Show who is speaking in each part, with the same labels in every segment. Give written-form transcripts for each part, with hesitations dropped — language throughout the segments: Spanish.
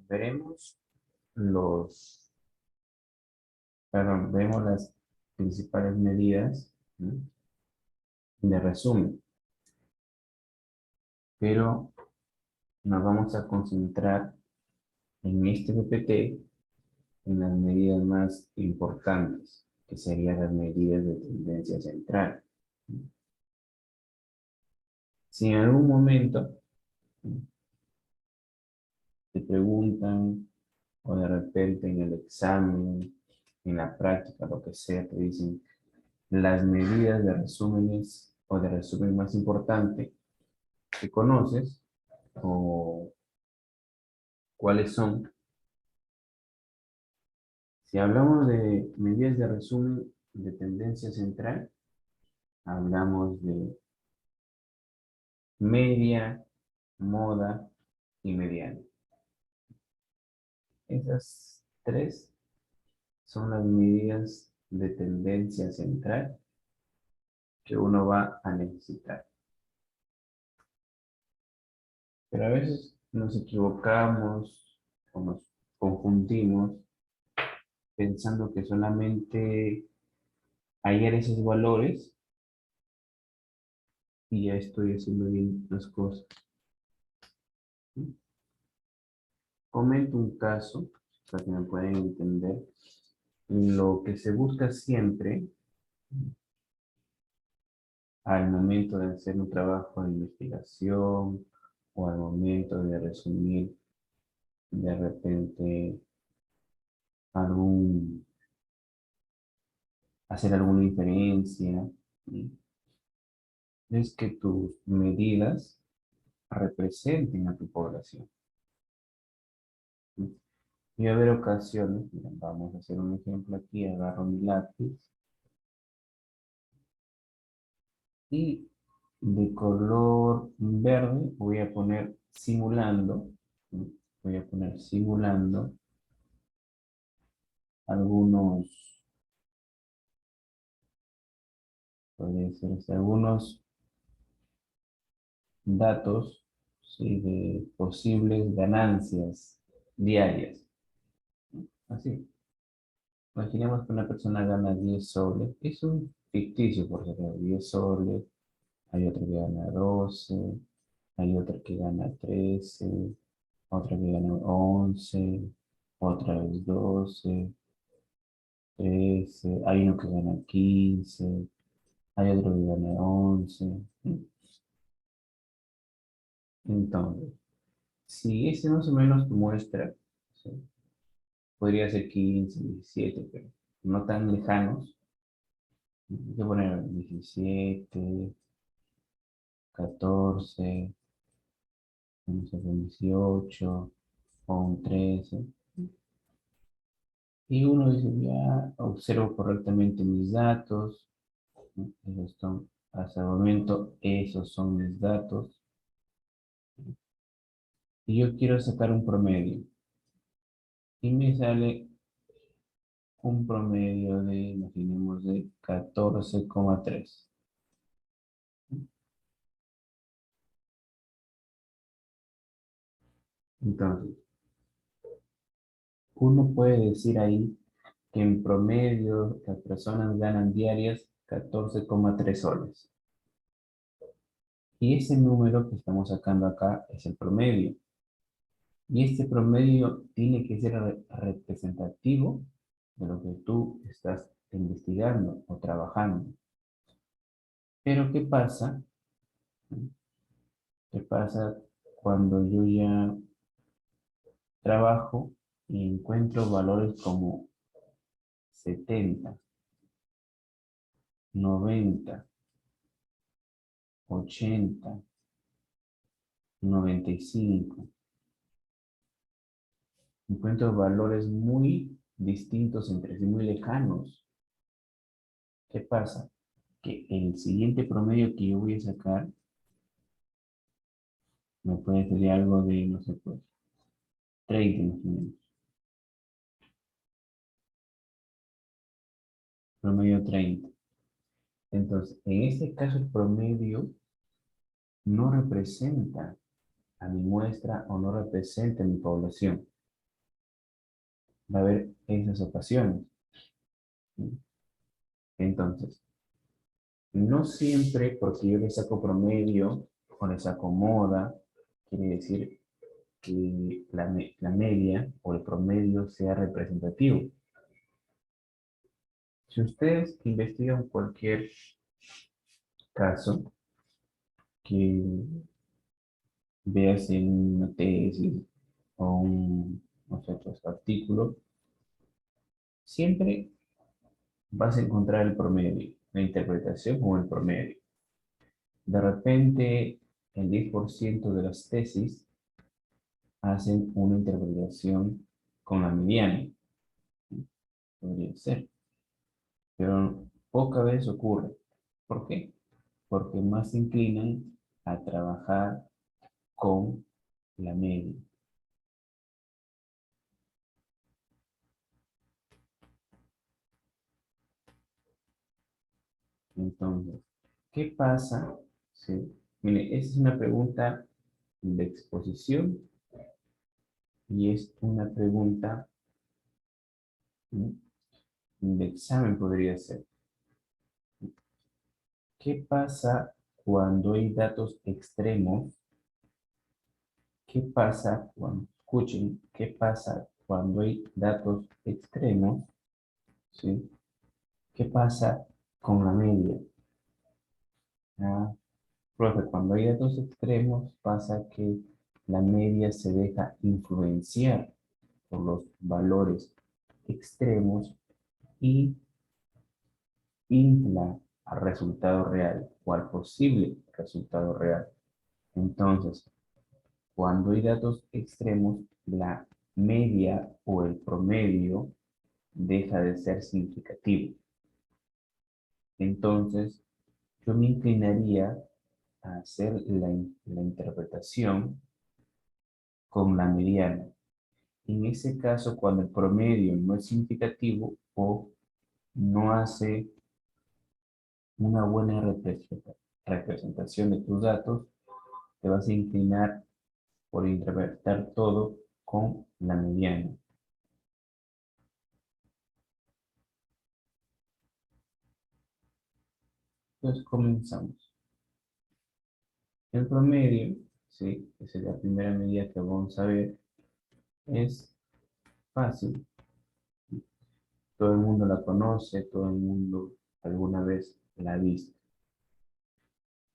Speaker 1: Veremos vemos las principales medidas, ¿no?, de resumen, pero nos vamos a concentrar en este PPT en las medidas más importantes, que serían las medidas de tendencia central. Si en algún momento te preguntan, o de repente en el examen, en la práctica, lo que sea, te dicen las medidas de resúmenes o de resumen más importante que conoces, o cuáles son. Si hablamos de medidas de resumen de tendencia central, hablamos de media, moda y mediana. Esas tres son las medidas de tendencia central que uno va a necesitar. Pero a veces nos equivocamos o nos confundimos pensando que solamente hallar esos valores y ya estoy haciendo bien las cosas. Comento un caso para que me puedan entender. Lo que se busca siempre al momento de hacer un trabajo de investigación o al momento de resumir de repente hacer alguna inferencia, ¿sí?, es que tus medidas representen a tu población. ¿Sí? Y va a haber ocasiones, mira, vamos a hacer un ejemplo aquí, agarro mi lápiz y de color verde voy a poner simulando, ¿sí?, voy a poner simulando algunos, puede ser algunos datos, ¿sí?, de posibles ganancias diarias. Así. Imaginemos que una persona gana 10 soles. Es un ficticio, por ejemplo, 10 soles. Hay otro que gana 12. Hay otro que gana 13. Otro que gana 11. Otra vez 12. 13. Hay uno que gana 15. Hay otro que gana 11. Entonces, si ese más o menos tu muestra, ¿sí?, podría ser 15, 17, pero no tan lejanos. Voy a poner 17, 14, vamos a poner 18 o un 13. Y uno dice, ya observo correctamente mis datos, ¿no? Esos son, hasta el momento, esos son mis datos. Y yo quiero sacar un promedio. Y me sale un promedio de, imaginemos, de 14,3. Entonces, uno puede decir ahí que en promedio las personas ganan diarias 14,3 soles. Y ese número que estamos sacando acá es el promedio. Y este promedio tiene que ser representativo de lo que tú estás investigando o trabajando. Pero ¿qué pasa? ¿Qué pasa cuando yo ya trabajo y encuentro valores como 70, 90, 80, 95? Encuentro valores muy distintos entre sí, muy lejanos. ¿Qué pasa? Que el siguiente promedio que yo voy a sacar me puede salir algo de, no sé, pues, 30 más o menos. Promedio 30. Entonces, en este caso, el promedio no representa a mi muestra o no representa a mi población. va a haber esas ocasiones. ¿Sí? Entonces, no siempre porque yo le saco promedio o le saco moda, quiere decir que la media o el promedio sea representativo. Si ustedes investigan cualquier caso que veas en una tesis o un, no sé, pues, artículo, siempre vas a encontrar el promedio, la interpretación con el promedio. De repente, el 10% de las tesis hacen una interpretación con la mediana, podría ser, pero poca vez ocurre. ¿Por qué? Porque más se inclinan a trabajar con la media. Entonces, ¿qué pasa? Sí. Mire, esa es una pregunta de exposición y es una pregunta ¿no? de examen, podría ser. ¿Qué pasa cuando hay datos extremos? ¿Qué pasa cuando, escuchen, qué pasa cuando hay datos extremos? ¿Sí? ¿Qué pasa con la media? Ah, profe, cuando hay datos extremos pasa que la media se deja influenciar por los valores extremos y infla al resultado real o al posible resultado real. Entonces, cuando hay datos extremos, la media o el promedio deja de ser significativo. Entonces, yo me inclinaría a hacer la interpretación con la mediana. En ese caso, cuando el promedio no es significativo o no hace una buena representación de tus datos, te vas a inclinar por interpretar todo con la mediana. Entonces comenzamos. El promedio, ¿sí? Esa es la primera medida que vamos a ver, es fácil. Todo el mundo la conoce, todo el mundo alguna vez la ha visto.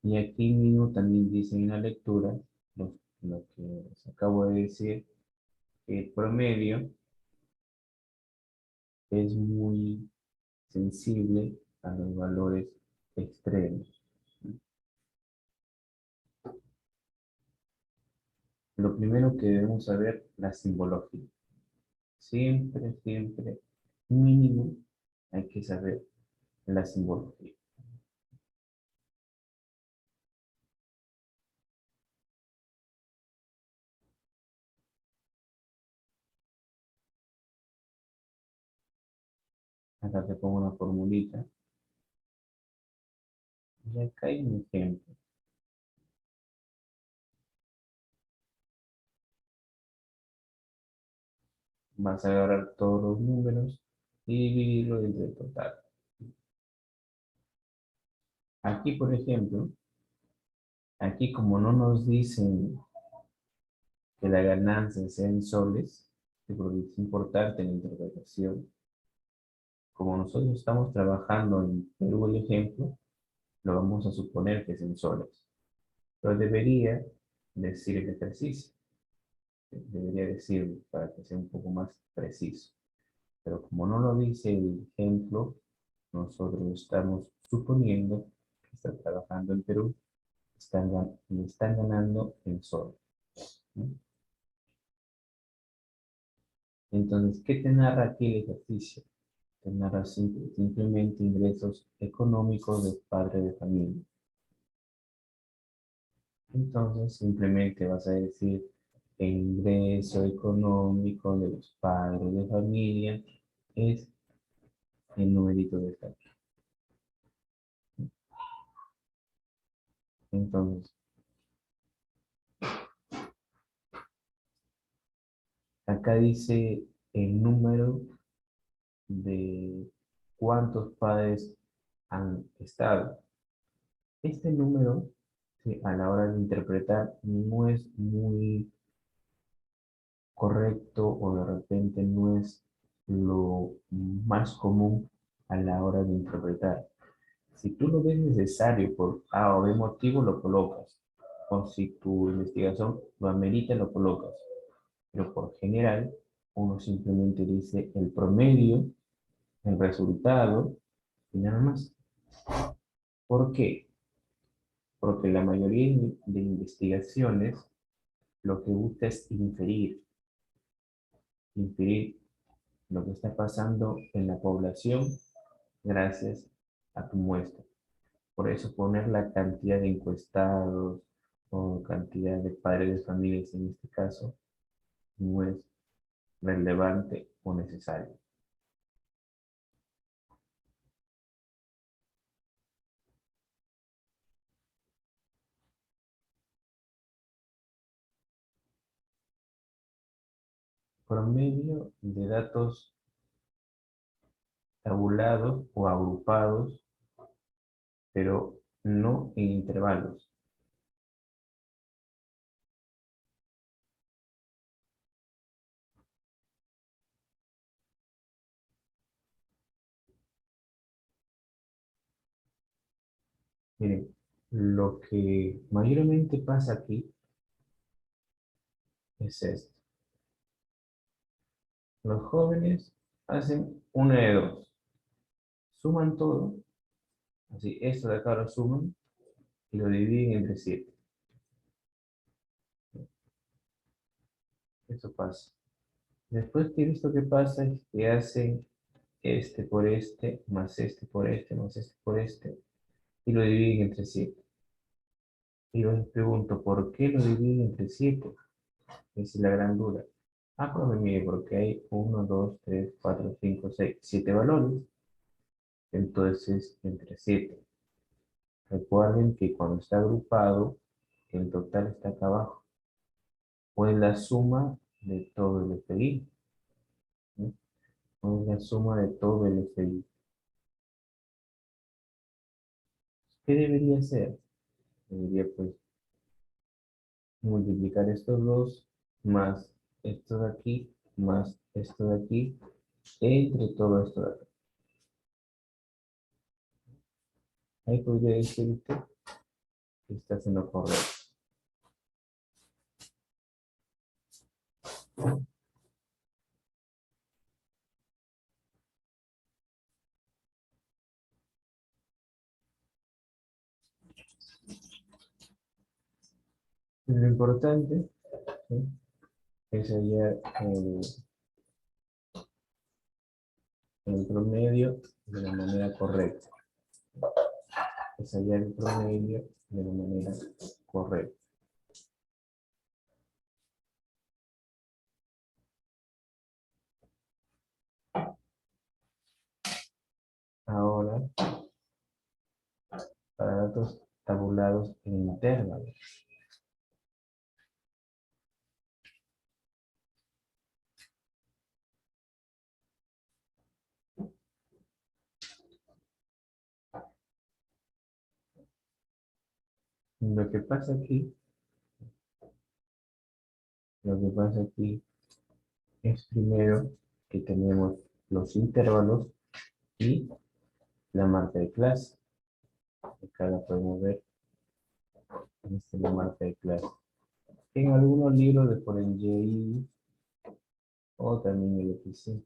Speaker 1: Y aquí mismo también dice en la lectura lo que les acabo de decir, que el promedio es muy sensible a los valores extremos. Lo primero que debemos saber, la simbología. Siempre, siempre, mínimo, hay que saber la simbología. Acá te pongo una formulita. Y acá hay un ejemplo. Vas a agarrar todos los números y dividirlo entre el total. Aquí, por ejemplo, aquí como no nos dicen que la ganancia sea en soles, yo creo que es importante la interpretación. Como nosotros estamos trabajando en Perú, el ejemplo, lo vamos a suponer que es en soles. Pero debería decir el ejercicio. Debería decir para que sea un poco más preciso. Pero como no lo dice el ejemplo, nosotros estamos suponiendo que está trabajando en Perú y están ganando en sol. ¿No? Entonces, ¿qué te narra aquí el ejercicio? Te narra simplemente ingresos económicos del padre de familia. Entonces, simplemente vas a decir el ingreso económico de los padres de familia es el numerito de esta. Entonces, acá dice el número de cuántos padres han estado. Este número, sí, a la hora de interpretar, no es muy correcto o de repente no es lo más común a la hora de interpretar. Si tú lo ves necesario por A o B motivo, lo colocas. O si tu investigación lo amerita, lo colocas. Pero por general, uno simplemente dice el promedio, el resultado y nada más. ¿Por qué? Porque la mayoría de investigaciones lo que busca es inferir lo que está pasando en la población gracias a tu muestra. Por eso poner la cantidad de encuestados o cantidad de padres de familias en este caso no es relevante o necesario. Promedio de datos tabulados o agrupados, pero no en intervalos. Miren, lo que mayormente pasa aquí es esto. Los jóvenes hacen una de dos. Suman todo, así, esto de acá lo suman y lo dividen entre 7. Eso pasa. Después que esto que pasa es que hacen este por este, más este por este, más este por este, y lo dividen entre 7. Y yo les pregunto, ¿por qué lo dividen entre 7? Esa es la gran duda. Ah, pues mire, porque hay uno, 2, 3, 4, 5, 6, 7 valores, entonces entre 7. Recuerden que cuando está agrupado, el total está acá abajo. O es la suma de todo el FI. ¿No? O es la suma de todo el FI. ¿Qué debería ser? Debería pues multiplicar estos dos más esto de aquí más esto de aquí entre todo esto de acá. Ahí podría decirte que estás en lo correcto. Lo importante, ¿sí?, es hallar el promedio de la manera correcta. Es hallar el promedio de la manera correcta. Ahora, para datos tabulados en intervalos. Lo que pasa aquí, lo que pasa aquí es primero que tenemos los intervalos y la marca de clase. Acá la podemos ver. Esta es la marca de clase. En algunos libros de por el JI o también el XC.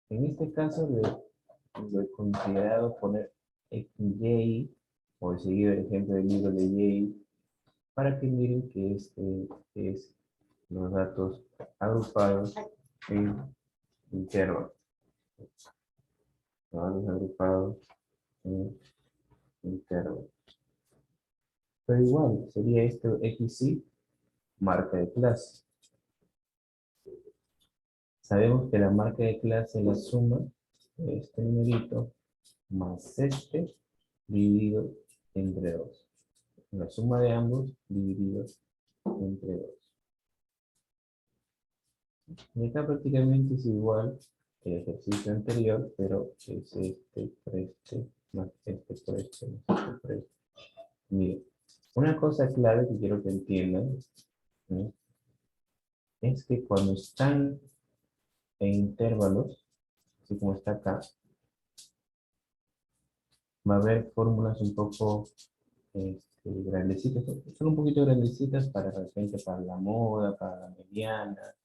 Speaker 1: En este caso lo he considerado poner XJ o seguir el ejemplo del libro de J para que miren que este es los datos agrupados en intervalos. Datos agrupados en intervalos. Pero igual sería esto XY marca de clase. Sabemos que la marca de clase es la suma de este numerito más este dividido entre 2. La suma de ambos divididos entre 2. Y acá prácticamente es igual que el ejercicio anterior, pero es por más por más por este. Mire, una cosa clave que quiero que entiendan, ¿no? Es que cuando están en intervalos, así como está acá, va a haber fórmulas un poco grandecitas, son un poquito grandecitas para de repente para la moda, para la mediana,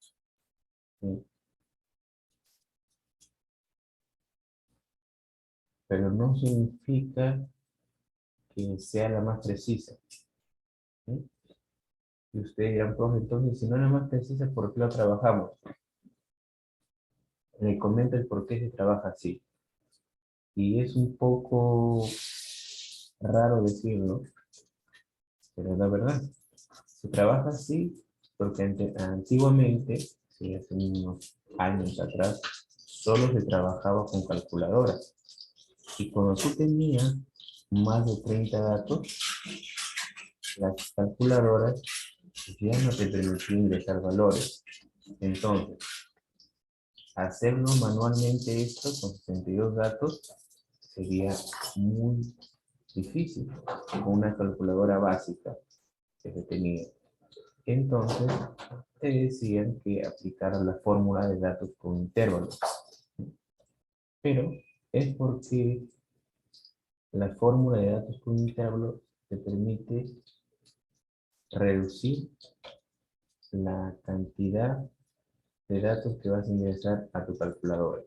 Speaker 1: ¿sí? Pero no significa que sea la más precisa, ¿sí? Y ustedes dirán, profe, entonces si no es la más precisa, ¿por qué lo trabajamos? Le comento el por qué se trabaja así. Y es un poco raro decirlo, pero la verdad, se trabaja así porque antiguamente, sí, hace unos años atrás, solo se trabajaba con calculadoras. Y cuando tú tenías más de 30 datos, las calculadoras ya no te permitían ingresar valores. Entonces, hacerlo manualmente esto con 62 datos sería muy difícil con una calculadora básica que se tenía. Entonces, te decían que aplicaran la fórmula de datos con intervalos. Pero es porque la fórmula de datos con intervalos te permite reducir la cantidad de datos que vas a ingresar a tu calculadora.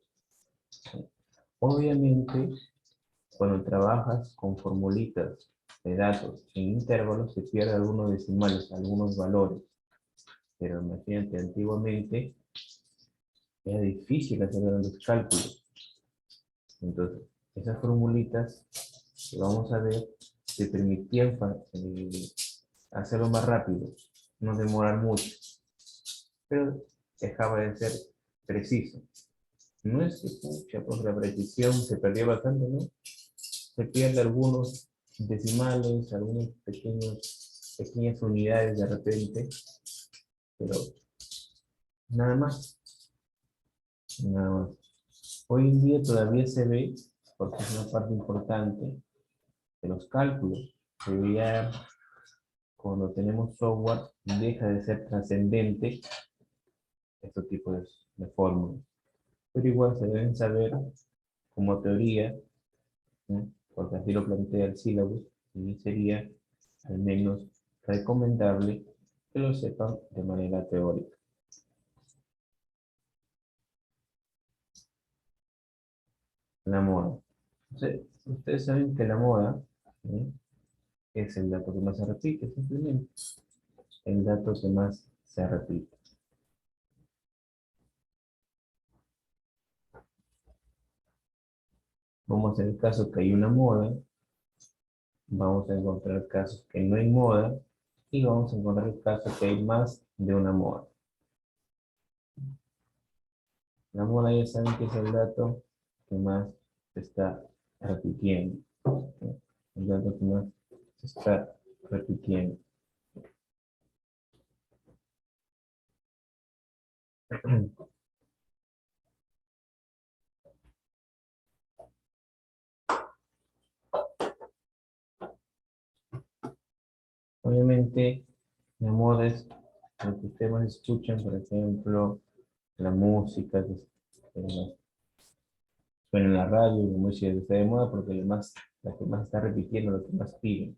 Speaker 1: Obviamente, cuando trabajas con formulitas de datos en intervalos, se pierden algunos decimales, algunos valores. Pero imagínate, antiguamente era difícil hacer los cálculos. Entonces, esas formulitas que vamos a ver te permitían hacerlo más rápido, no demorar mucho, pero dejaba de ser preciso. No es que, pucha, pues la precisión se perdió bastante, ¿no? Se pierde algunos decimales, algunos pequeñas unidades de repente, pero nada más, nada más. Hoy en día todavía se ve, porque es una parte importante de los cálculos, que ya cuando tenemos software deja de ser trascendente estos tipos de fórmulas. Pero igual se deben saber como teoría, ¿no? Porque así lo plantea el sílabus, y sería al menos recomendable que lo sepan de manera teórica. La moda. Ustedes saben que la moda, ¿sí?, es el dato que más se repite, simplemente. El dato que más se repite. Vamos a hacer el caso que hay una moda, vamos a encontrar casos que no hay moda, y vamos a encontrar el caso que hay más de una moda. La moda ya saben que es el dato que más se está repitiendo, ¿sí? El dato que más se está repitiendo. Obviamente, la moda es lo que ustedes más escuchan, por ejemplo, la música que suena en la radio, la música que está de moda, porque la que más está repitiendo, lo que más piden.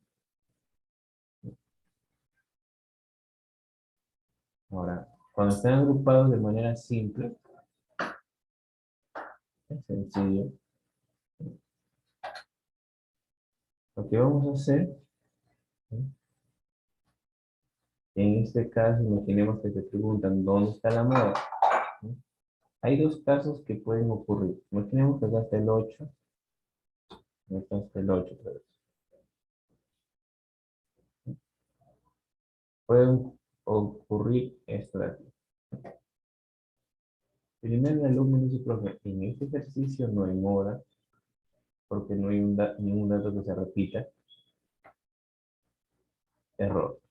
Speaker 1: Ahora, cuando están agrupados de manera simple, es sencillo. Lo que vamos a hacer, ¿sí?, en este caso, imaginemos que te preguntan, ¿dónde está la moda? ¿Sí? Hay dos casos que pueden ocurrir. Imaginemos que acá está el 8, acá está el 8, pero pueden ocurrir esto de aquí. Primero el alumno dice, profe, en este ejercicio no hay moda, porque no hay ningún dato que se repita. Error.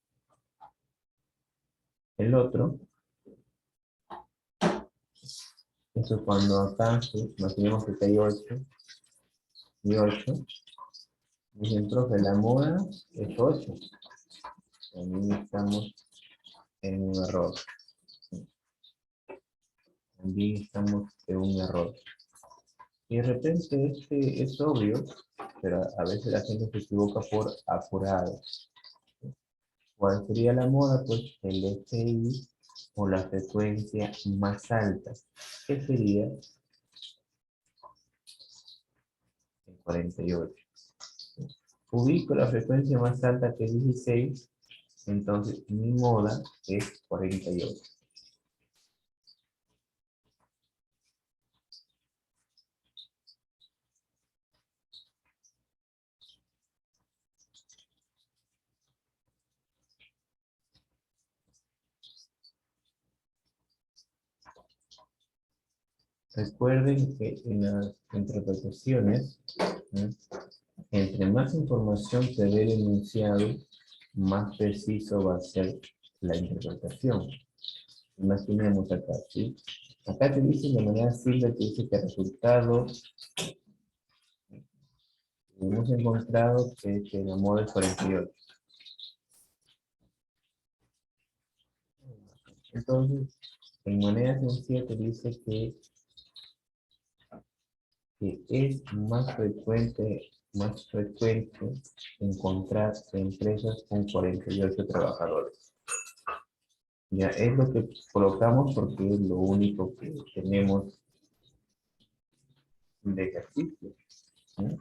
Speaker 1: El otro Eso cuando acá, sí, imaginemos que acá hay 8 y 8. Dicen, profe, la moda es 8. También estamos en un error. También estamos en un error. Y de repente este es obvio, pero a veces la gente se equivoca por apurado. ¿Cuál sería la moda? Pues el FI o la frecuencia más alta, que sería el 48. Ubico la frecuencia más alta que es 16, entonces mi moda es 48. Recuerden que en las interpretaciones, ¿no?, entre más información se dé el enunciado, más preciso va a ser la interpretación. Imaginemos acá, ¿sí? Acá te dice de manera simple, te dice que el resultado hemos encontrado que la moda es 48. Entonces, en manera sencilla te dice que es más frecuente encontrar empresas con 48 trabajadores. Ya es lo que colocamos porque es lo único que tenemos de ejercicio, ¿no?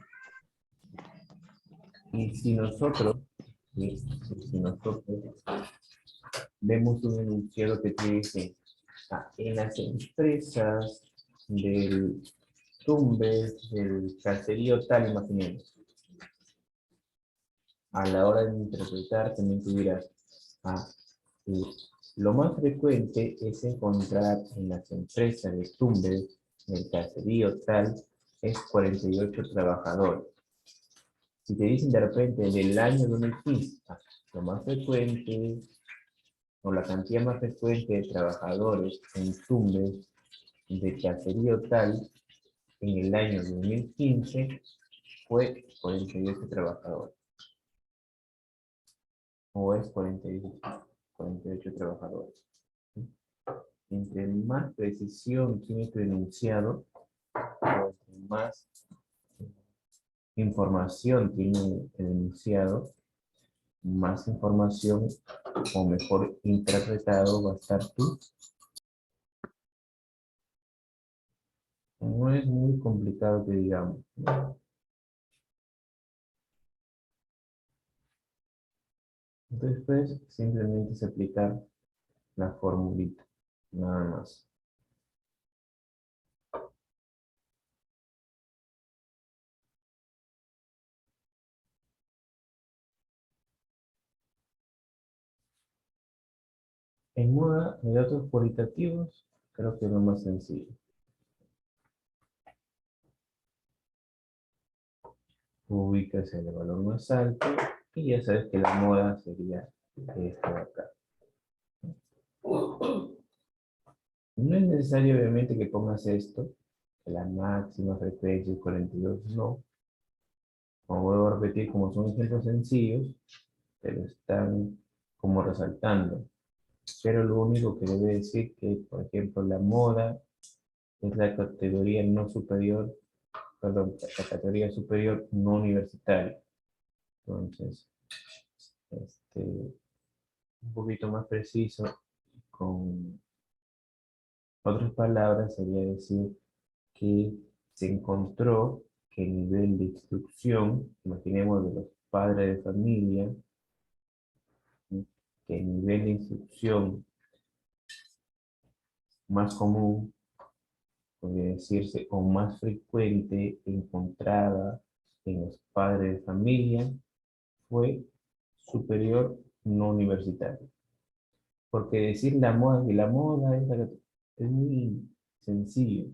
Speaker 1: Y si nosotros, ¿sí?, si nosotros vemos un enunciado que te dice, en las empresas del Tumbes, del caserío tal, imaginemos, a la hora de interpretar también tú dirás, ah, eh, lo más frecuente es encontrar en las empresas de Tumbes, del caserío tal, es 48 trabajadores. Si te dicen de repente del año 2015, lo más frecuente o la cantidad más frecuente de trabajadores en Tumbes de caserío tal en el año 2015 fue 48 trabajadores, o es 48 trabajadores. Entre más precisión tiene tu enunciado, o entre más información tiene el enunciado, más información o mejor interpretado va a estar tú. No es muy complicado que digamos. Después simplemente es aplicar la formulita, nada más. En moda de datos cualitativos, creo que es lo más sencillo. Ubicas el valor más alto y ya sabes que la moda sería esta de acá. No es necesario obviamente que pongas esto, que la máxima frecuencia es 42, no. Como vuelvo a repetir, como son ejemplos sencillos, pero están como resaltando. Pero lo único que debe decir que, por ejemplo, la moda es la categoría no superior, perdón, la categoría superior no universitaria. Entonces, un poquito más preciso, con otras palabras, sería decir que se encontró que el nivel de instrucción, imaginemos de los padres de familia, ¿sí?, que el nivel de instrucción más común, podría decirse, o más frecuente encontrada en los padres de familia fue superior no universitario. Porque decir la moda, que la moda es muy sencillo,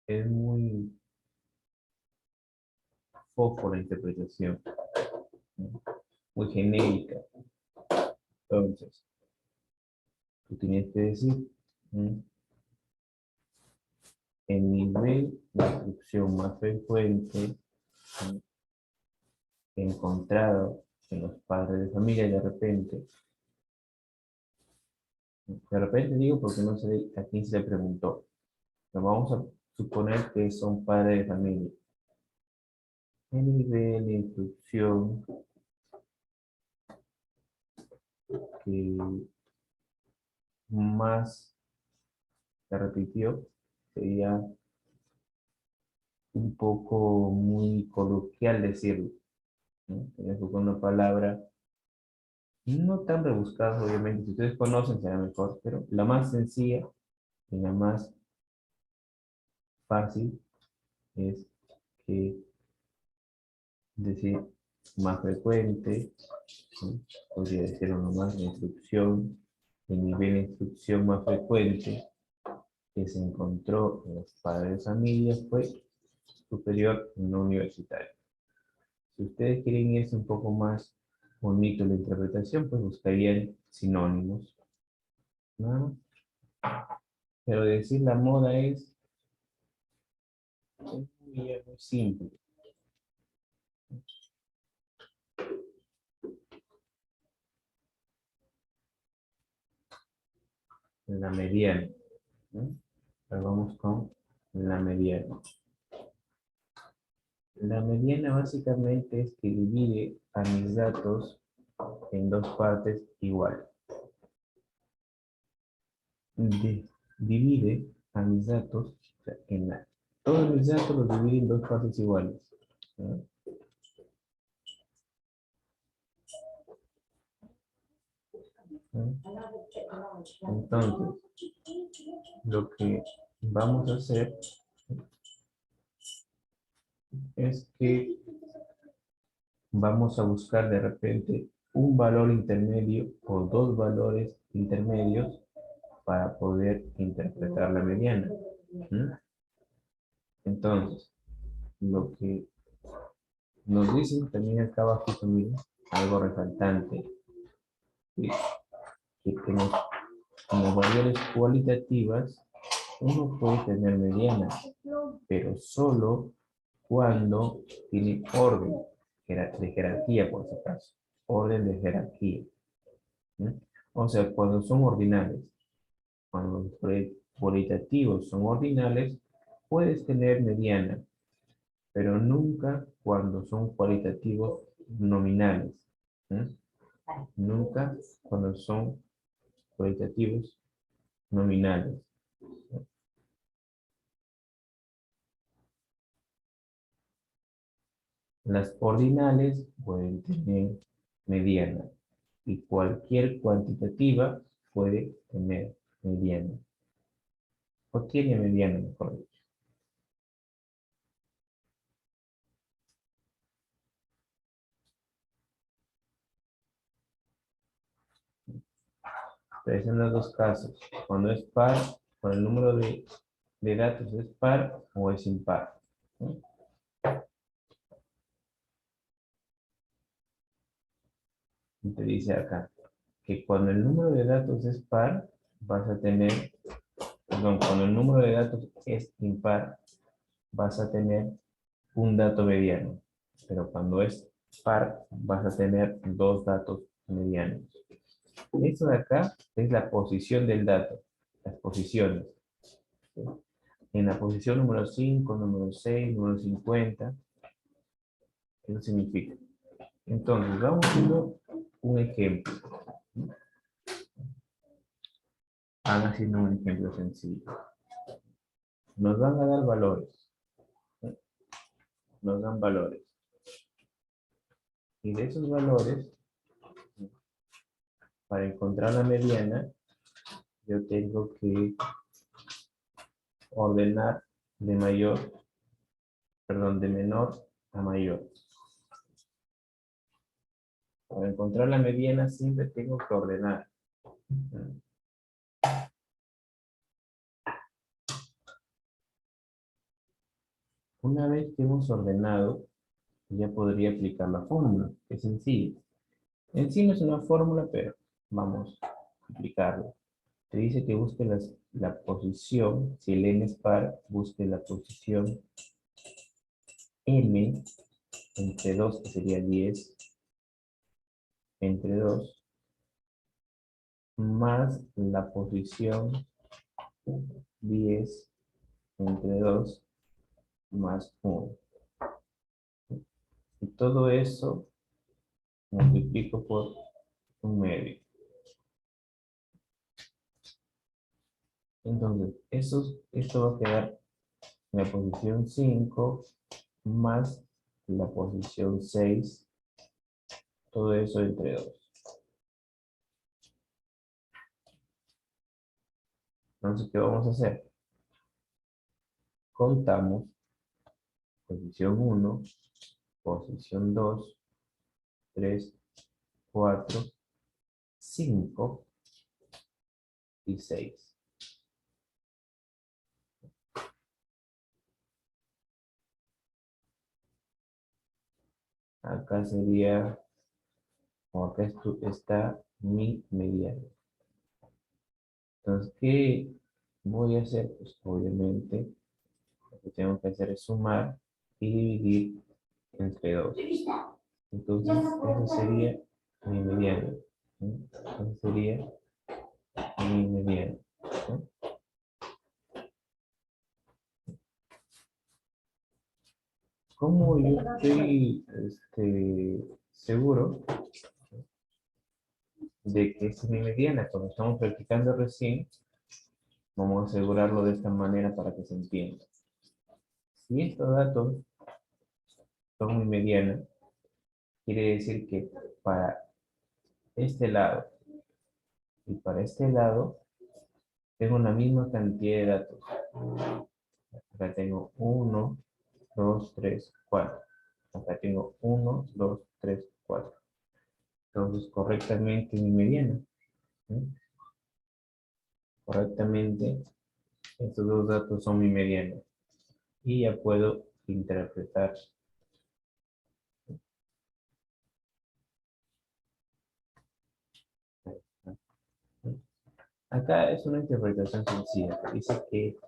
Speaker 1: es muy poco la interpretación, ¿no?, muy genérica. Entonces, tú tienes que decir, ¿no?, instrucción más frecuente encontrado en los padres de familia de repente. De repente digo porque no sé a quién se le preguntó. Pero vamos a suponer que son padres de familia. El nivel de instrucción que más se repitió sería un poco muy coloquial decirlo, ¿no? Tener que buscar una palabra no tan rebuscada, obviamente. Si ustedes conocen será mejor, pero la más sencilla y la más fácil es que decir más frecuente, ¿sí? Podría decir uno más de instrucción, el nivel de instrucción más frecuente que se encontró en los padres de familia fue superior no universitario. Si ustedes quieren irse un poco más bonito la interpretación, pues buscarían sinónimos, ¿no? Pero decir la moda es muy simple. La mediana, ¿no? Ahora vamos con la mediana. La mediana básicamente es que divide a mis datos en dos partes iguales. Divide a mis datos, o sea, todos mis datos los divide en dos partes iguales, ¿no? Entonces, lo que vamos a hacer es que vamos a buscar de repente un valor intermedio o dos valores intermedios para poder interpretar la mediana. Entonces, lo que nos dicen también acá abajo también, algo resaltante, es que como variables cualitativas, uno puede tener medianas, pero solo cuando tiene orden de jerarquía, por si acaso. Orden de jerarquía, ¿no? O sea, cuando son ordinales, cuando los cualitativos son ordinales, puedes tener mediana, pero nunca cuando son cualitativos nominales, ¿no? Nunca cuando son cualitativos nominales. Las ordinales pueden tener mediana y cualquier cuantitativa puede tener mediana. O tiene mediana, mejor dicho. Entonces, en los dos casos, cuando es par, cuando el número de datos es par o es impar, ¿no? Y te dice acá que cuando el número de datos es par, vas a tener, perdón, cuando el número de datos es impar, vas a tener un dato mediano. Pero cuando es par, vas a tener dos datos medianos. Esto de acá es la posición del dato, las posiciones. En la posición número 5, número 6, número 50, eso significa. Entonces, vamos haciendo un ejemplo. Van haciendo un ejemplo sencillo. Nos van a dar valores. Nos dan valores. Y de esos valores, para encontrar la mediana, yo tengo que ordenar de de menor a mayor. Para encontrar la mediana siempre tengo que ordenar. Una vez que hemos ordenado, ya podría aplicar la fórmula, que es sencillo. En sí no es una fórmula, pero vamos a aplicarla. Te dice que busque la posición, si el n es par, busque la posición m entre 2, que sería 10, entre 2, más la posición 10 entre 2 más 1. Y todo eso multiplico por un medio. Entonces, esto va a quedar en la posición 5 más la posición 6, todo eso entre 2. Entonces, ¿qué vamos a hacer? Contamos posición 1, posición 2, 3, 4, 5 y 6. Acá sería, o acá está mi mediano. Entonces, ¿qué voy a hacer? Pues obviamente lo que tengo que hacer es sumar y dividir entre 2. Entonces, eso sería mi mediano. ¿Sí? Eso sería mi mediano. ¿Sí? Como yo estoy seguro de que esta es mi mediana, como estamos practicando recién, vamos a asegurarlo de esta manera para que se entienda. Si estos datos son mi mediana, quiere decir que para este lado y para este lado tengo la misma cantidad de datos. Acá tengo 1, 2, 3, 4. Acá tengo 1, 2, 3, 4. Entonces, correctamente mi mediana. ¿Sí? Correctamente, estos dos datos son mi mediana. Y ya puedo interpretar. Acá es una interpretación sencilla. Dice que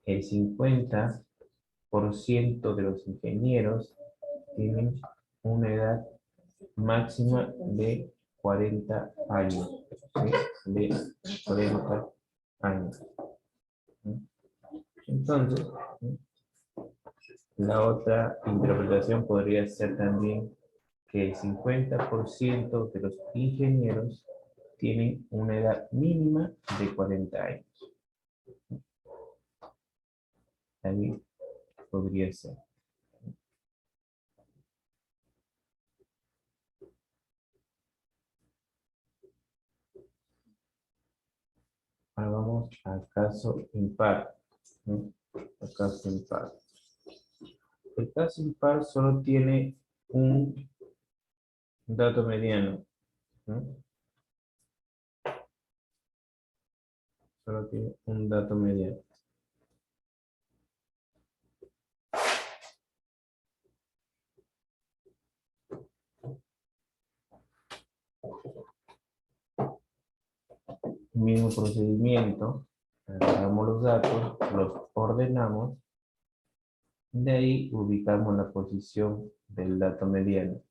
Speaker 1: el 50% de los ingenieros tienen una edad máxima de 40 años. ¿Sí? De 40 años. ¿Sí? Entonces, ¿sí? La otra interpretación podría ser también que el 50% de los ingenieros tienen una edad mínima de 40 años. También podría ser. Ahora vamos al caso impar. ¿No? El caso impar. El caso impar solo tiene un dato mediano. ¿No? Solo tiene un dato mediano. Mismo procedimiento. Agarramos los datos, los ordenamos. De ahí ubicamos la posición del dato mediano.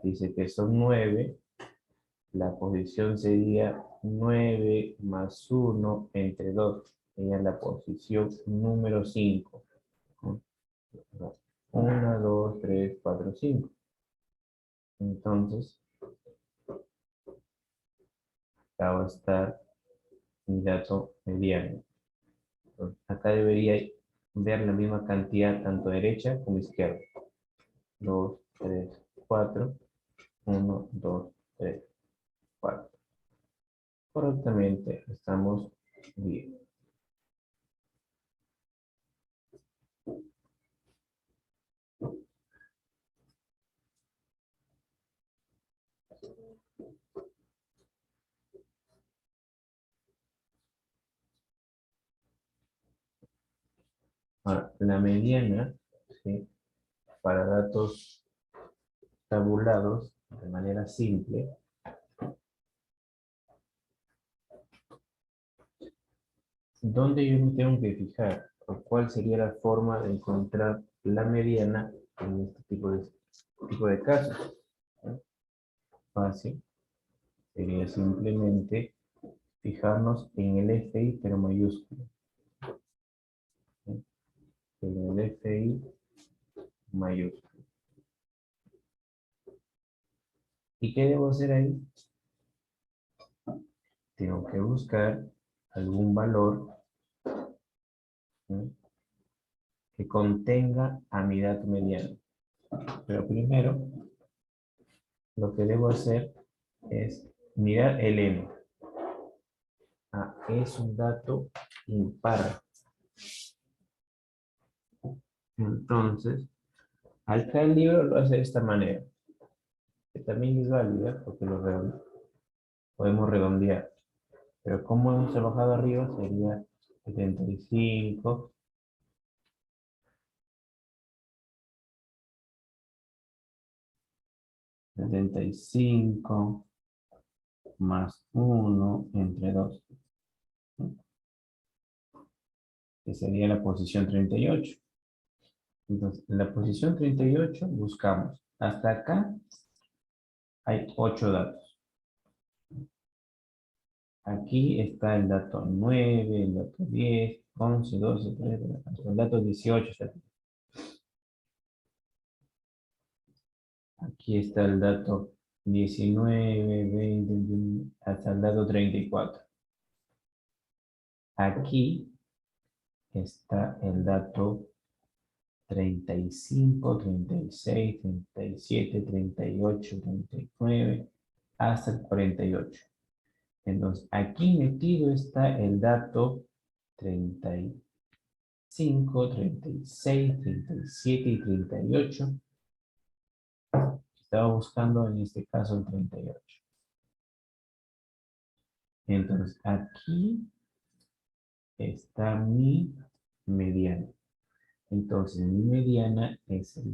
Speaker 1: Dice que son 9. La posición sería 9 más 1 entre 2. Ella es la posición número 5. 1, 2, 3, 4, 5. Entonces, acá va a estar mi dato mediano. Entonces, acá debería ver la misma cantidad tanto derecha como izquierda. 2, 3, 4. 1, 2, 3, 4. Correctamente, estamos bien. Ahora, la mediana, ¿sí? Para datos tabulados de manera simple, ¿dónde yo me tengo que fijar? ¿O cuál sería la forma de encontrar la mediana en este tipo de casos. ¿Sí? Fácil. Sería simplemente fijarnos en el FI, pero mayúsculo. ¿Sí? En el FI mayúsculo. ¿Y qué debo hacer ahí? Tengo que buscar algún valor, ¿sí?, que contenga a mi dato mediano. Pero primero, lo que debo hacer es mirar el M. Ah, es un dato impar. Entonces, acá el libro lo hace de esta manera, que también es válida porque podemos redondear. Pero como hemos trabajado arriba sería 75, 75 más 1 entre 2, que sería la posición 38. Entonces, en la posición 38 buscamos. Hasta acá hay 8 datos. Aquí está el dato 9, el dato 10, 11, 12, 13, hasta el dato 18. Aquí está el dato 19, 20, 21, hasta el dato 34. Aquí está el dato 35, 36, 37, 38, 39, hasta el 48. Entonces, aquí metido está el dato 35, 36, 37 y 38. Estaba buscando en este caso el 38. Entonces, aquí está mi mediana. Entonces, mi mediana es el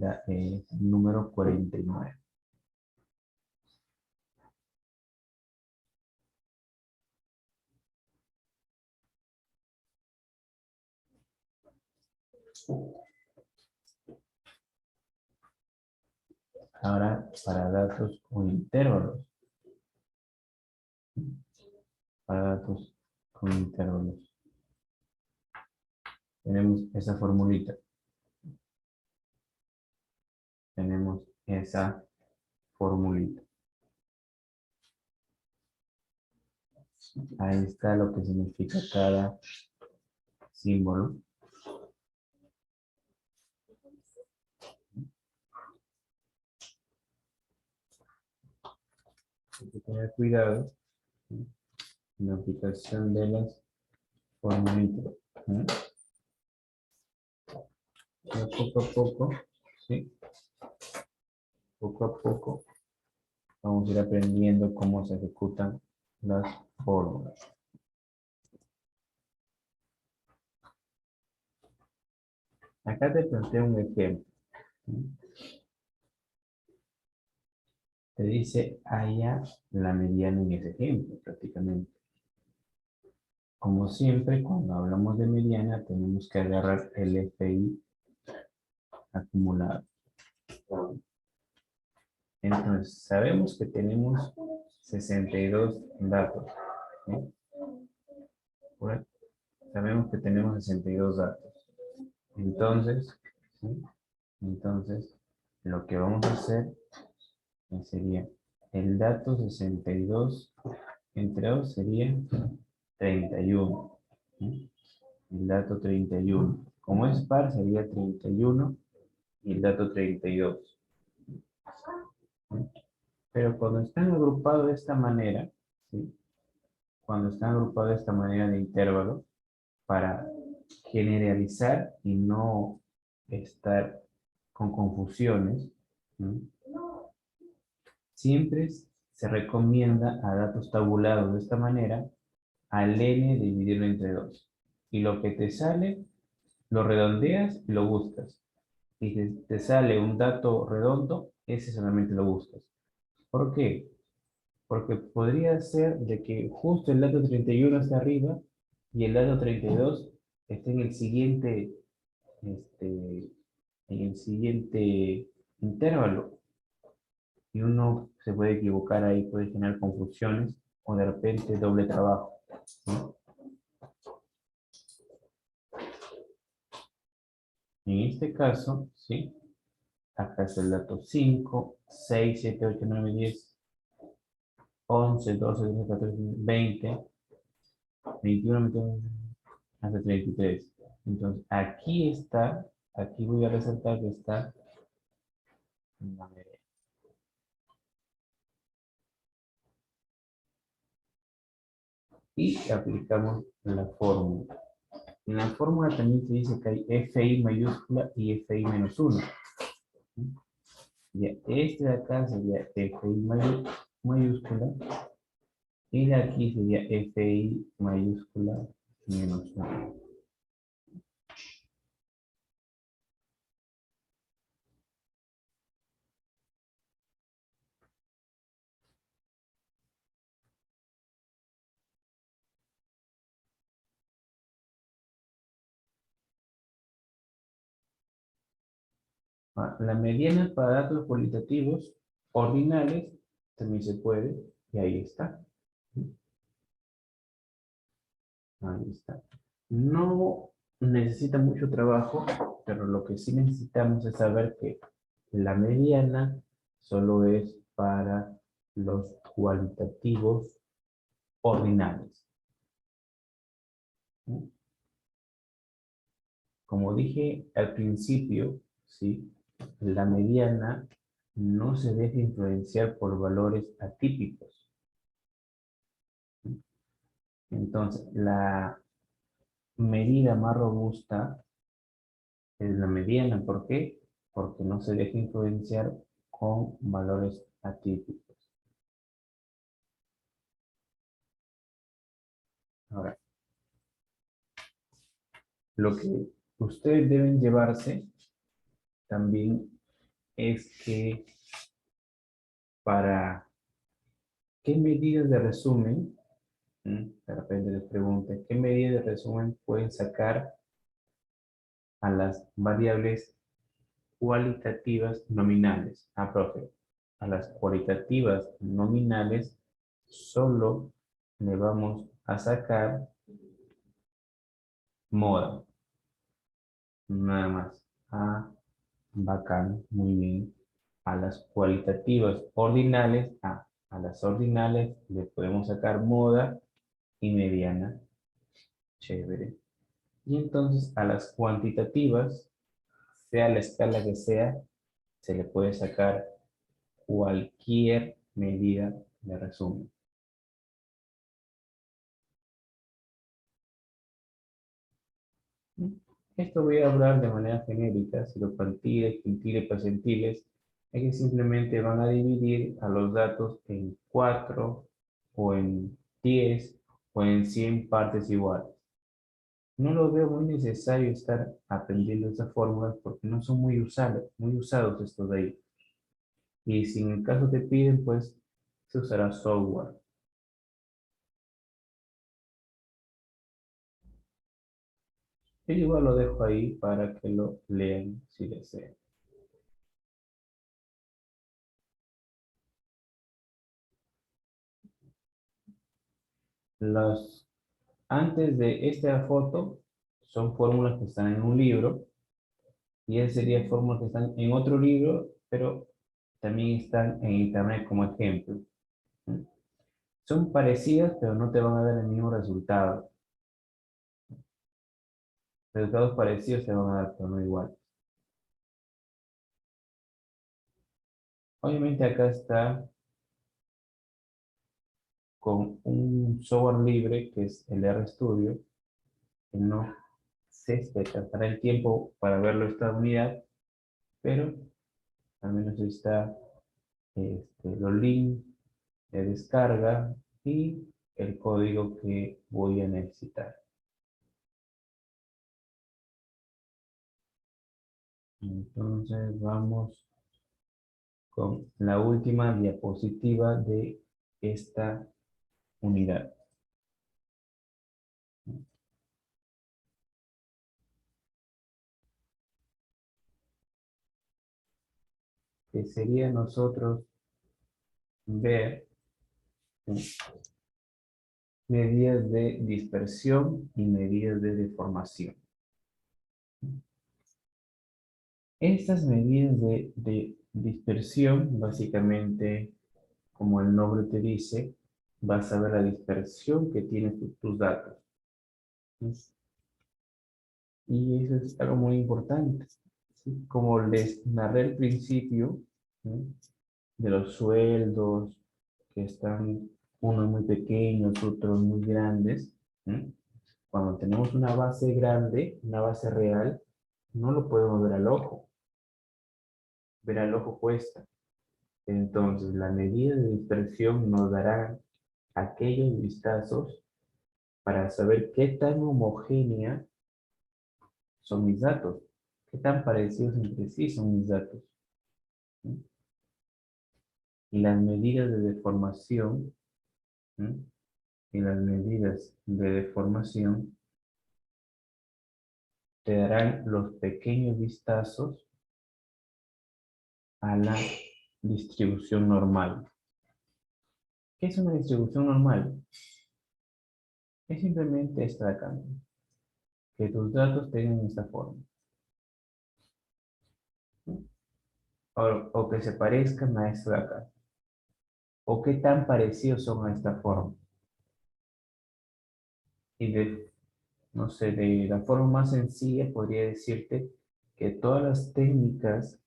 Speaker 1: número 49. Ahora, para datos con intervalos. Para datos con intervalos. Tenemos esa formulita. Tenemos esa formulita. Ahí está lo que significa cada símbolo. Hay que tener cuidado en la aplicación de las formulitas. Poco a poco, ¿sí? Poco a poco vamos a ir aprendiendo cómo se ejecutan las fórmulas. Acá te planteo un ejemplo. Te dice haya la mediana en ese ejemplo, prácticamente. Como siempre, cuando hablamos de mediana, tenemos que agarrar el FI acumulado. Entonces, sabemos que tenemos 62 datos. ¿Sí? Bueno, sabemos que tenemos 62 datos. Entonces, ¿sí?, entonces, lo que vamos a hacer sería el dato 62 entre 2 sería 31. ¿Sí? El dato 31. Como es par, sería 31 y el dato 32. ¿Sí? Pero cuando están agrupados de esta manera, ¿sí?, cuando están agrupados de esta manera de intervalo, para generalizar y no estar con confusiones, ¿no?, siempre se recomienda a datos tabulados de esta manera al n dividirlo entre 2. Y lo que te sale, lo redondeas y lo buscas. Y si te sale un dato redondo, ese solamente lo buscas. ¿Por qué? Porque podría ser de que justo el dato 31 está arriba y el dato 32 esté en el siguiente en el siguiente intervalo. Y uno se puede equivocar ahí, puede generar confusiones o de repente doble trabajo, ¿no? En este caso, ¿sí? Acá es el dato 5, 6, 7, 8, 9, 10, 11, 12, 13, 14, 20, 21, 22, hasta 33. Entonces, aquí está, aquí voy a resaltar que está la mediana. Y aplicamos la fórmula. En la fórmula también se dice que hay FI mayúscula y FI menos 1. Ya, este de acá sería FI mayúscula y de aquí sería FI mayúscula menos 1. La mediana para datos cualitativos ordinales también se puede, y ahí está. Ahí está. No necesita mucho trabajo, pero lo que sí necesitamos es saber que la mediana solo es para los cualitativos ordinales, ¿no? Como dije al principio, ¿sí? La mediana no se deja influenciar por valores atípicos. Entonces, la medida más robusta es la mediana. ¿Por qué? Porque no se deja influenciar con valores atípicos. Ahora, lo que ustedes deben llevarse también es que para qué medidas de resumen, de repente les pregunten, ¿qué medidas de resumen pueden sacar a las variables cualitativas nominales? Ah, profe, a las cualitativas nominales solo le vamos a sacar moda, nada más. Ah, bacán, muy bien. A las cualitativas ordinales, a las ordinales le podemos sacar moda y mediana, chévere. Y entonces a las cuantitativas, sea la escala que sea, se le puede sacar cualquier medida de resumen. Esto voy a hablar de manera genérica, si los cuantiles, quintiles, percentiles, es que simplemente van a dividir a los datos en 4 o en 10 o en 100 partes iguales. No lo veo muy necesario estar aprendiendo esas fórmulas porque no son muy usados estos de ahí. Y si en el caso te piden, pues se usará software. Yo igual lo dejo ahí para que lo lean si desean. Los, antes de esta foto son fórmulas que están en un libro y esas serían fórmulas que están en otro libro, pero también están en internet como ejemplo. Son parecidas, pero no te van a dar el mismo resultado. Resultados parecidos te van a dar, pero no igual. Obviamente acá está con un software libre que es el RStudio, que no sé si alcanzará el tiempo para verlo esta unidad, pero al menos está los links de descarga y el código que voy a necesitar. Entonces vamos con la última diapositiva de esta unidad. que sería nosotros ver medidas de dispersión y medidas de deformación. Estas medidas de dispersión, básicamente, como el nombre te dice, vas a ver la dispersión que tienen tus datos. Y eso es algo muy importante. ¿Sí? Como les narré al principio, ¿sí? De los sueldos, que están unos muy pequeños, otros muy grandes. ¿Sí? Cuando tenemos una base grande, una base real, no lo podemos ver al ojo. Ver al ojo cuesta. Entonces, la medida de dispersión nos dará aquellos vistazos para saber qué tan homogénea son mis datos, qué tan parecidos entre sí son mis datos. ¿Sí? Y las medidas de deformación, ¿sí? Y las medidas de deformación te darán los pequeños vistazos a la distribución normal. ¿Qué es una distribución normal? Es simplemente esta de acá, ¿no? Que tus datos tengan esta forma. ¿Sí? O que se parezcan a esto de acá. O qué tan parecidos son a esta forma. Y no sé, de la forma más sencilla podría decirte que todas las técnicas,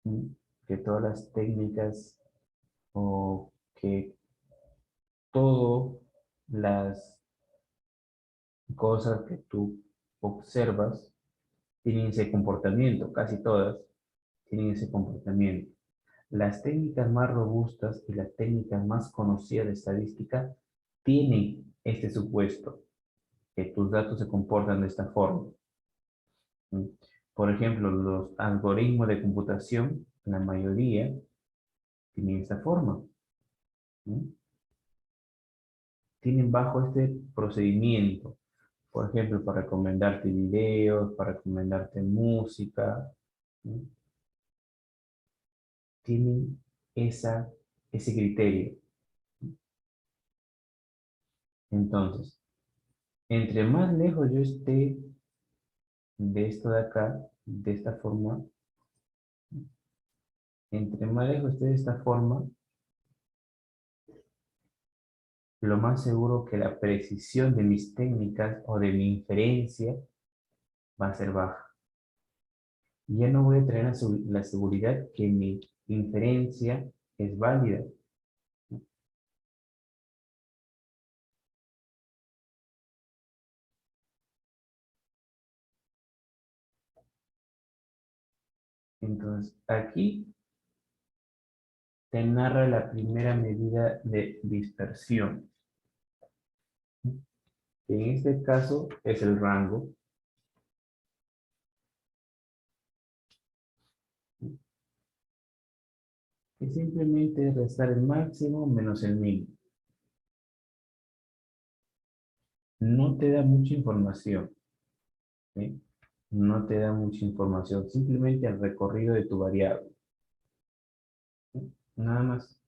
Speaker 1: ¿sí? Que todas las técnicas o que todas las cosas que tú observas tienen ese comportamiento, casi todas tienen ese comportamiento. Las técnicas más robustas y las técnicas más conocidas de estadística tienen este supuesto, que tus datos se comportan de esta forma. Por ejemplo, los algoritmos de computación, la mayoría, tienen esta forma. ¿Sí? Tienen bajo este procedimiento. Por ejemplo, para recomendarte videos, para recomendarte música. ¿Sí? Tienen ese criterio. Entonces, entre más lejos yo esté de esto de acá, de esta forma, entre más lejos esté de esta forma, lo más seguro que la precisión de mis técnicas o de mi inferencia va a ser baja. Ya no voy a tener la seguridad que mi inferencia es válida. Entonces, aquí te narra la primera medida de dispersión, que en este caso es el rango, que simplemente es restar el máximo menos el mínimo. No te da mucha información, ¿sí? No te da mucha información, simplemente el recorrido de tu variable, ¿sí? Nada más.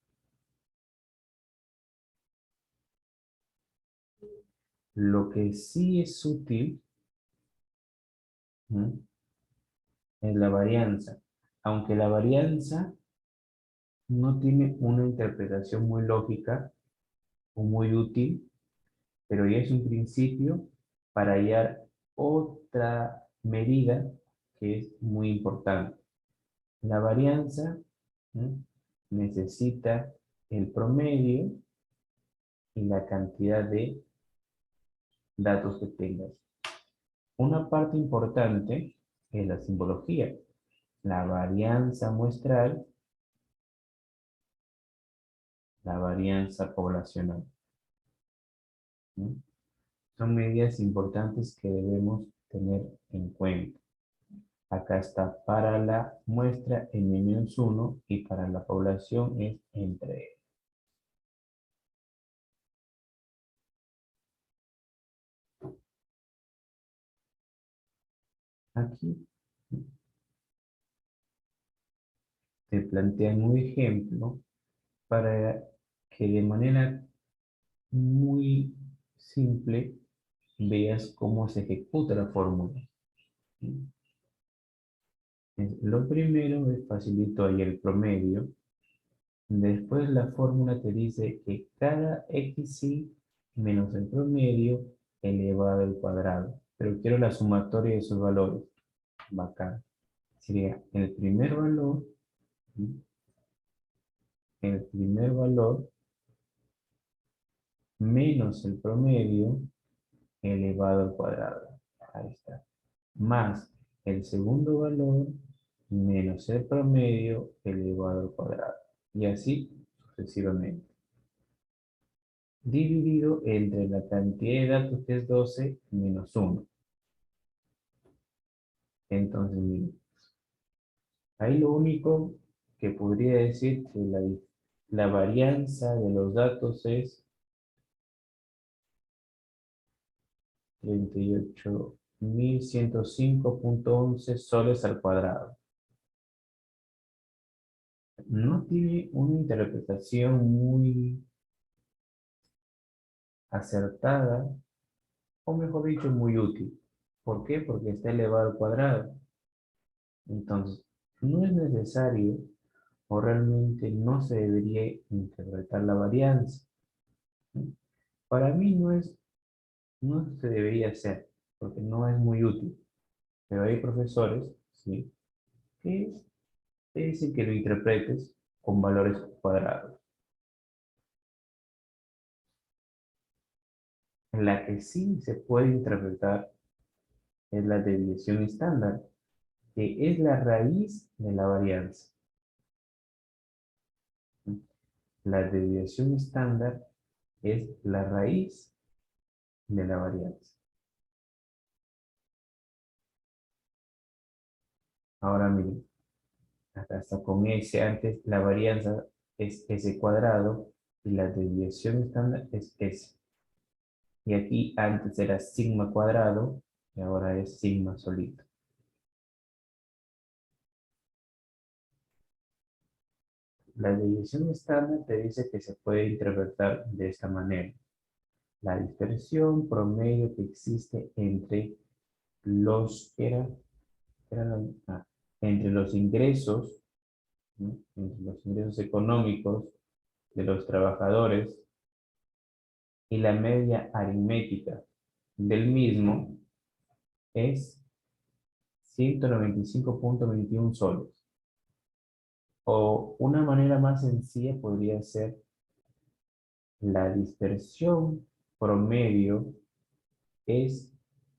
Speaker 1: Lo que sí es útil, ¿sí? Es la varianza. Aunque la varianza no tiene una interpretación muy lógica o muy útil, pero ya es un principio para hallar otra medida que es muy importante. La varianza, ¿sí? Necesita el promedio y la cantidad de datos que tengas. Una parte importante es la simbología. La varianza muestral, la varianza poblacional. ¿Sí? Son medidas importantes que debemos tener en cuenta. Acá está para la muestra n-1 y para la población es entre. Aquí te plantean un ejemplo para que de manera muy simple veas cómo se ejecuta la fórmula. Lo primero es facilito ahí el promedio. Después la fórmula te dice que cada xy menos el promedio elevado al cuadrado. Pero quiero la sumatoria de sus valores. Bacán. Sería el primer valor menos el promedio elevado al cuadrado. Ahí está. Más el segundo valor menos el promedio elevado al cuadrado. Y así sucesivamente. Dividido entre la cantidad de datos que es 12 menos 1. Entonces, miren, ahí lo único que podría decir que la varianza de los datos es 38.105.11 soles al cuadrado. No tiene una interpretación muy acertada, o mejor dicho, muy útil. ¿Por qué? Porque está elevado al cuadrado. Entonces, no es necesario o realmente no se debería interpretar la varianza. Para mí no se debería hacer, porque no es muy útil. Pero hay profesores, ¿sí?, que te dicen que lo interpretes con valores cuadrados. En la que sí se puede interpretar es la desviación estándar, que es la raíz de la varianza. La desviación estándar es la raíz de la varianza. Ahora miren, hasta con S antes la varianza es S cuadrado y la desviación estándar es S. Y aquí antes era sigma cuadrado y ahora es sigma solito. La desviación estándar te dice que se puede interpretar de esta manera. La dispersión promedio que existe entre los, entre los ingresos, ¿no?, entre los ingresos económicos de los trabajadores y la media aritmética del mismo es 195.21 soles. O una manera más sencilla podría ser la dispersión promedio es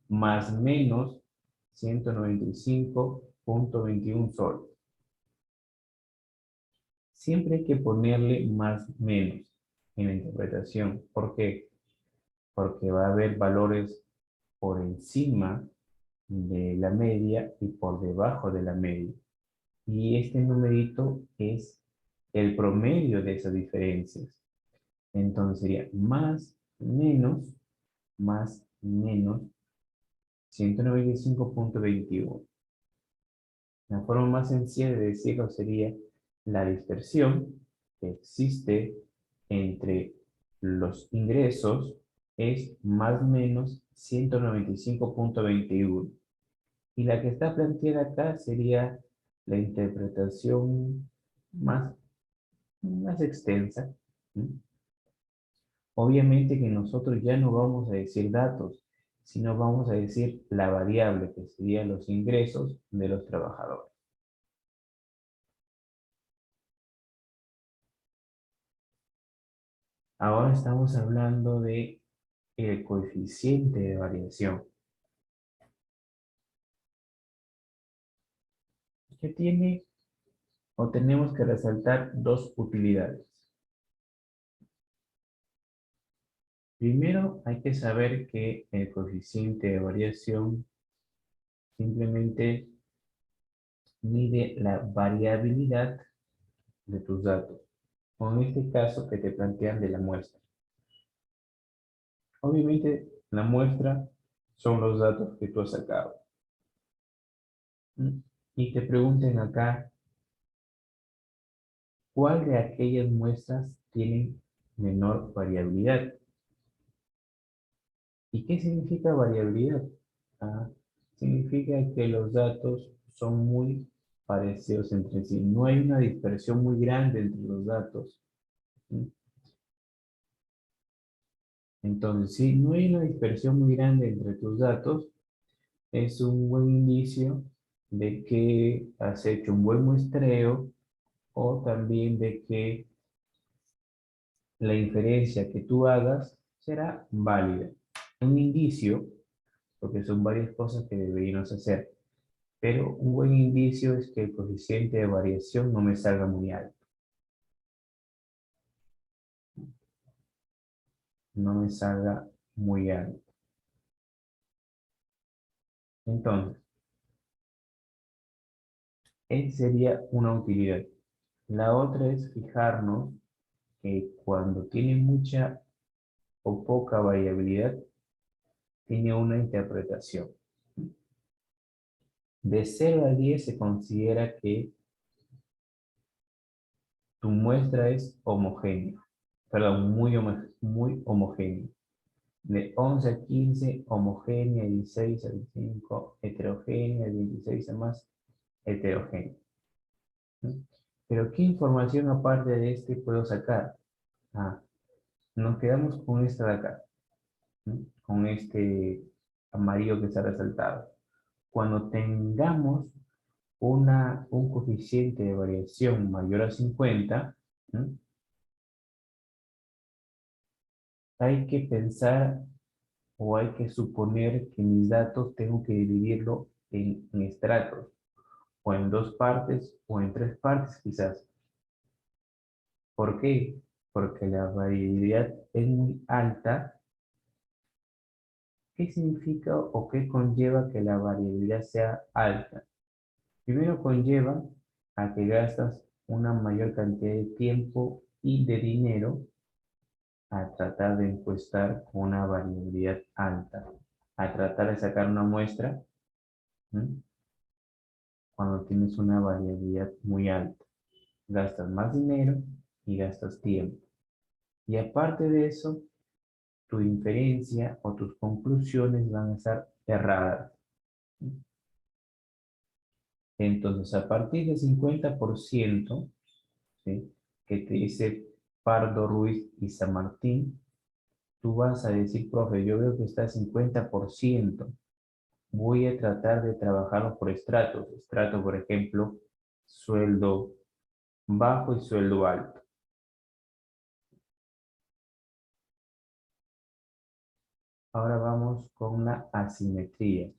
Speaker 1: más menos 195.21 soles. Siempre hay que ponerle más menos en la interpretación. ¿Por qué? Porque va a haber valores por encima de la media y por debajo de la media. Y este numerito es el promedio de esas diferencias. Entonces sería más menos 195.21. La forma más sencilla de decirlo sería la dispersión que existe entre los ingresos es más o menos 195.21. Y la que está planteada acá sería la interpretación más extensa. Obviamente que nosotros ya no vamos a decir datos, sino vamos a decir la variable que serían los ingresos de los trabajadores. Ahora estamos hablando de el coeficiente de variación, que tiene o tenemos que resaltar dos utilidades. Primero, hay que saber que el coeficiente de variación simplemente mide la variabilidad de tus datos, o en este caso que te plantean de la muestra. Obviamente, la muestra son los datos que tú has sacado. Y te pregunten acá, ¿Cuál de aquellas muestras tiene menor variabilidad? ¿Y qué significa variabilidad? Ah, significa que los datos son muy parecidos entre sí. No hay una dispersión muy grande entre los datos. ¿Sí? Entonces, si no hay una dispersión muy grande entre tus datos, es un buen indicio de que has hecho un buen muestreo o también de que la inferencia que tú hagas será válida. Un indicio, porque son varias cosas que deberíamos hacer, pero un buen indicio es que el coeficiente de variación no me salga muy alto. No me salga muy alto. Entonces, esa sería una utilidad. La otra es fijarnos que cuando tiene mucha o poca variabilidad, tiene una interpretación. De 0 a 10 se considera que tu muestra es homogénea, perdón, muy homogénea. De 11 a 15, homogénea, 16 a 25, heterogénea, 26 a más, heterogénea. ¿Sí? Pero ¿qué información aparte de este puedo sacar? Ah, nos quedamos con esta de acá, ¿sí? Con este amarillo que está resaltado. Cuando tengamos un coeficiente de variación mayor a 50, ¿sí? Hay que pensar o hay que suponer que mis datos tengo que dividirlo en estratos, o en dos partes, o en tres partes quizás. ¿Por qué? Porque la variabilidad es muy alta. ¿Qué significa o qué conlleva que la variabilidad sea alta? Primero conlleva a que gastas una mayor cantidad de tiempo y de dinero a tratar de encuestar con una variabilidad alta, a tratar de sacar una muestra, ¿sí? Cuando tienes una variabilidad muy alta. Gastas más dinero y gastas tiempo. Y aparte de eso, tu inferencia o tus conclusiones van a estar erradas. Entonces, a partir del 50%, ¿sí? Que te dice Pardo, Ruiz y San Martín, tú vas a decir, profe, yo veo que está 50%. Voy a tratar de trabajarlo por estratos. Estrato, por ejemplo, sueldo bajo y sueldo alto. Ahora vamos con la asimetría,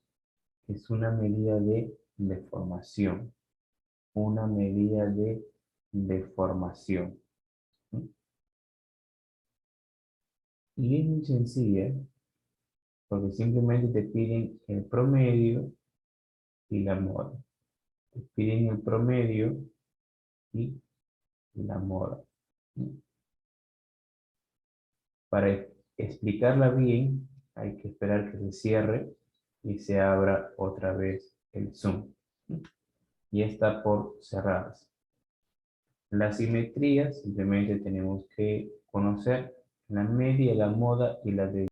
Speaker 1: que es una medida de deformación. Una medida de deformación. ¿Sí? Y es muy sencilla, porque simplemente te piden el promedio y la moda. Te piden el promedio y la moda. ¿Sí? Para explicarla bien, hay que esperar que se cierre y se abra otra vez el Zoom. ¿Sí? Y está por cerrarse. La simetría simplemente tenemos que conocer la media, la moda y la de